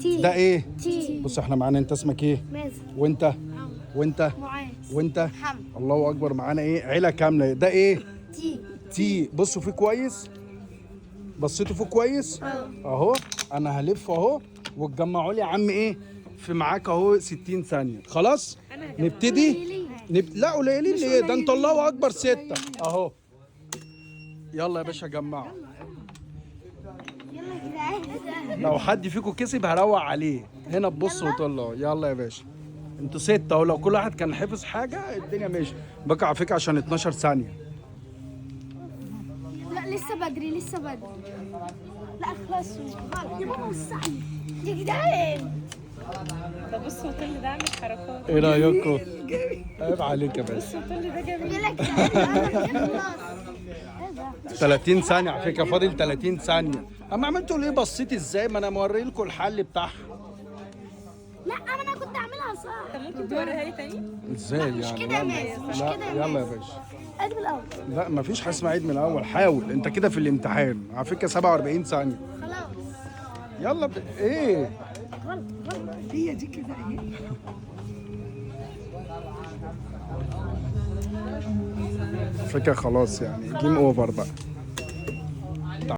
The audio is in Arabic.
تي. ده ايه؟ تي. بص احنا معانا، انت اسمك ايه؟ مازن. وانت؟ وانت؟ معاذ. وانت؟ محمد. الله اكبر، معانا ايه؟ عيله كامله. ده ايه؟ تي. تي. بصوا فيه كويس، بصيتوا فيه كويس اهو. انا هلف اهو وتجمعوا لي يا عم ايه في معاك اهو 60 ثانيه. خلاص نبتدي. لا قليلين ليه؟ ده انت الله اكبر 6 اهو. يلا يا باشا جمعوا. يلا يا جدعان. لو حد فيكم كسب هروق عليه هنا تبص وطلعوا. يلا يا باشا انتوا 6 اهو، لو كل واحد كان حافظ حاجه الدنيا ماشي. بقى على فكره عشان 12 ثانيه. لا لسه بدري لسه بدري. لا خلاص يا ماما وسعني يا جدعان. ده بص وطل ده عامل حركات. ايه رايكم؟ عيب عليك يا باشا. بص وطل ده جميل. يلا يا جدعان. 30 ثانيه على فكره، فاضل 30 ثانيه. اما عملتوا ليه؟ بصيت ازاي؟ ما انا موري لكم الحل بتاعها. لا انا كنت اعملها صح. طب ممكن توريها لي تاني؟ ازاي يعني؟ مش كده يا مازن، مش لا، كده يا يلا يا مازن. باشا. ادي بالاول. لا مفيش حاجه اسمها عيد من الاول. حاول انت كده في الامتحان على فكره 47 ثانيه. خلاص. يلا ايه؟ غلط غلط. هي دي كده ايه؟ فكره خلاص يعني جيم اوفر بقى.